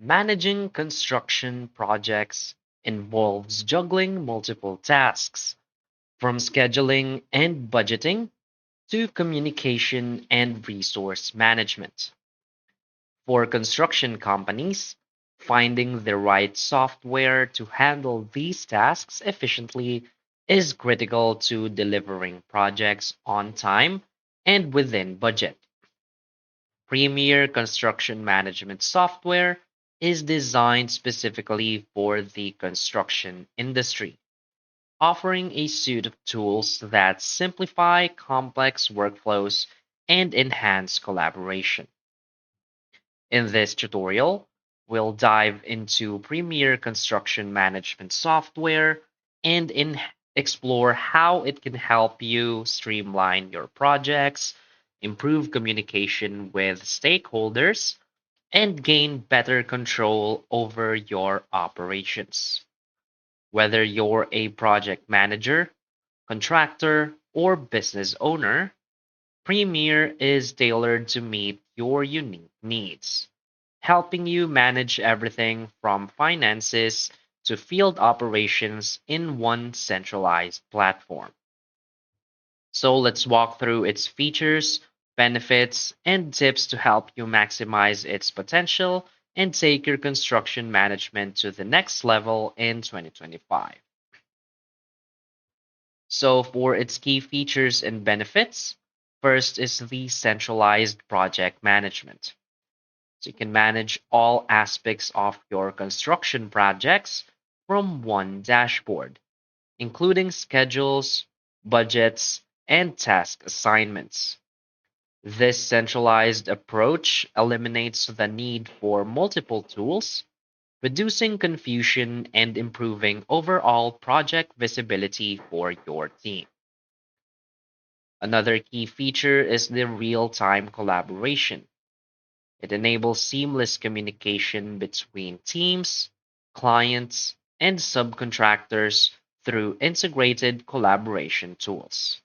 Managing construction projects involves juggling multiple tasks, from scheduling and budgeting to communication and resource management. For construction companies, finding the right software to handle these tasks efficiently is critical to delivering projects on time and within budget. Premier Construction Management software is designed specifically for the construction industry, offering a suite of tools that simplify complex workflows and enhance collaboration. In this tutorial, we'll dive into Premier Construction Management software and explore how it can help you streamline your projects, improve communication with stakeholders, and gain better control over your operations. Whether you're a project manager, contractor, or business owner, Premier is tailored to meet your unique needs, helping you manage everything from finances to field operations in one centralized platform. So let's walk through its features, benefits, and tips to help you maximize its potential and take your construction management to the next level in 2025. So, for its key features and benefits, first is the centralized project management. So, you can manage all aspects of your construction projects from one dashboard, including schedules, budgets, and task assignments. This centralized approach eliminates the need for multiple tools, reducing confusion and improving overall project visibility for your team. Another key feature is the real time collaboration. It enables seamless communication between teams, clients, and subcontractors through integrated collaboration tools.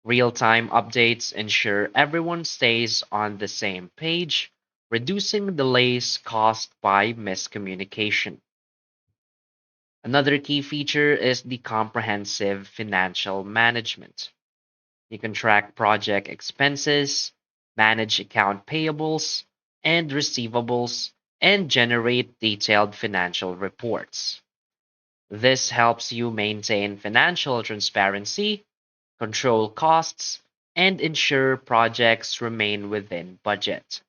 Real time updates ensure everyone stays on the same page, reducing delays caused by miscommunication. Another key feature is the comprehensive financial management. You can track project expenses, manage account payables and receivables, and generate detailed financial reports. This helps you maintain financial transparency, control costs, and ensure projects remain within budget.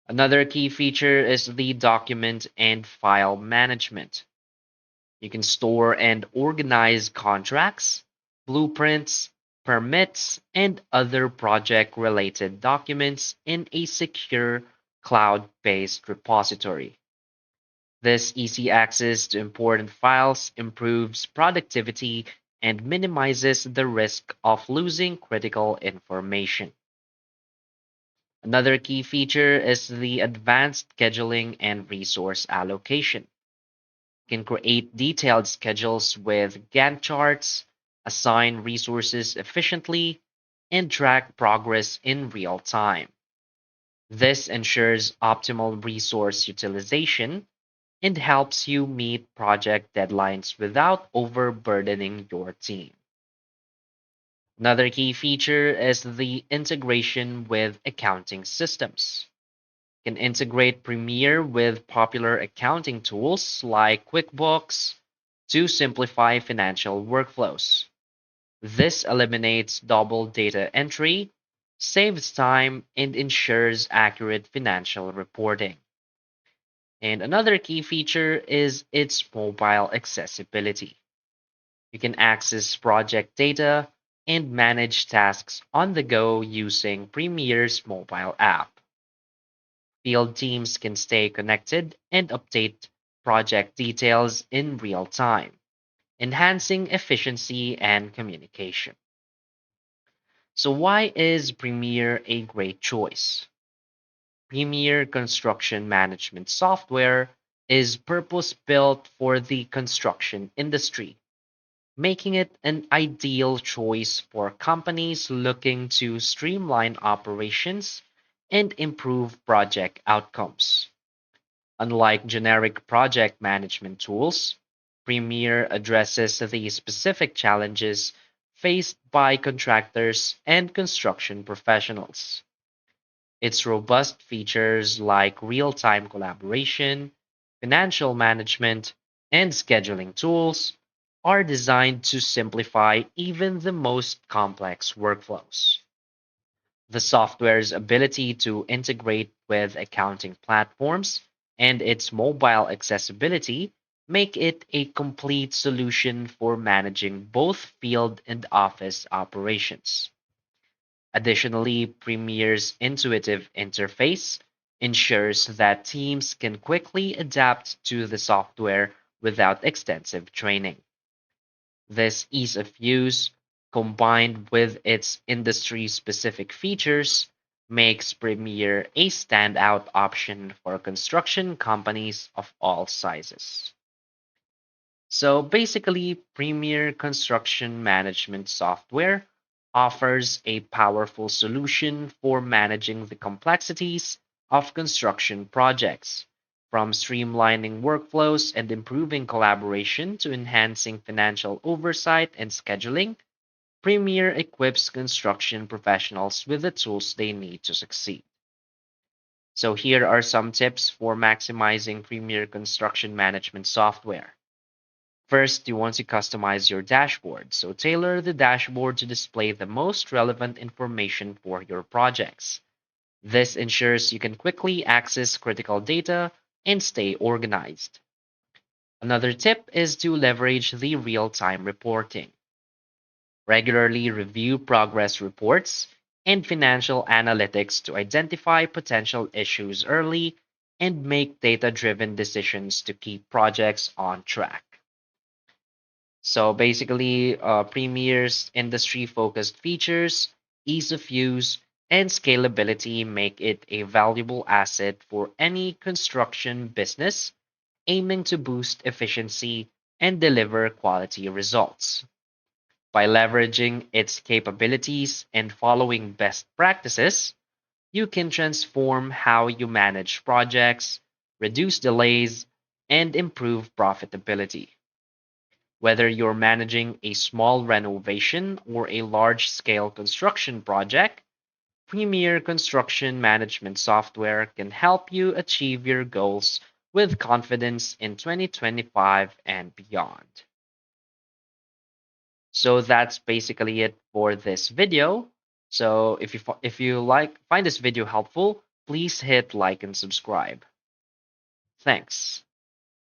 Another key feature is the document and file management. You can store and organize contracts, blueprints, permits, and other project related documents in a secure cloud based repository. This easy access to important files improves productivity and minimizes the risk of losing critical information. Another key feature is the advanced scheduling and resource allocation. You can create detailed schedules with Gantt charts, assign resources efficiently, and track progress in real time. This ensures optimal resource utilization and helps you meet project deadlines without overburdening your team. Another key feature is the integration with accounting systems. You can integrate Premiere with popular accounting tools like QuickBooks to simplify financial workflows. This eliminates double data entry, saves time, and ensures accurate financial reporting. And another key feature is its mobile accessibility. You can access project data and manage tasks on the go using Premiere's mobile app. Field teams can stay connected and update project details in real time, enhancing efficiency and communication. So, why is Premiere a great choice? Premier Construction Management software is purpose built for the construction industry, making it an ideal choice for companies looking to streamline operations and improve project outcomes. Unlike generic project management tools, Premier addresses the specific challenges faced by contractors and construction professionals. Its robust features like real time collaboration, financial management, and scheduling tools are designed to simplify even the most complex workflows. The software's ability to integrate with accounting platforms and its mobile accessibility make it a complete solution for managing both field and office operations. Additionally, Premier's intuitive interface ensures that teams can quickly adapt to the software without extensive training. This ease of use, combined with its industry specific features, makes Premiere a standout option for construction companies of all sizes. So basically, Premiere Construction Management Software offers a powerful solution for managing the complexities of construction projects, from streamlining workflows and improving collaboration to enhancing financial oversight and scheduling. Premiere equips construction professionals with the tools they need to succeed. So here are some tips for maximizing Premiere Construction Management software. First, you want to customize your dashboard. So tailor the dashboard to display the most relevant information for your projects. This ensures you can quickly access critical data and stay organized. Another tip is to leverage the real-time reporting. Regularly review progress reports and financial analytics to identify potential issues early and make data-driven decisions to keep projects on track. So basically, Premier's industry focused features, ease of use, and scalability make it a valuable asset for any construction business aiming to boost efficiency and deliver quality results. By leveraging its capabilities and following best practices, you can transform how you manage projects, reduce delays, and improve profitability. Whether you're managing a small renovation or a large scale construction project, Premier Construction Management software can help you achieve your goals with confidence in 2025 and beyond. So that's basically it for this video. So if you like find this video helpful, please hit like and subscribe. Thanks.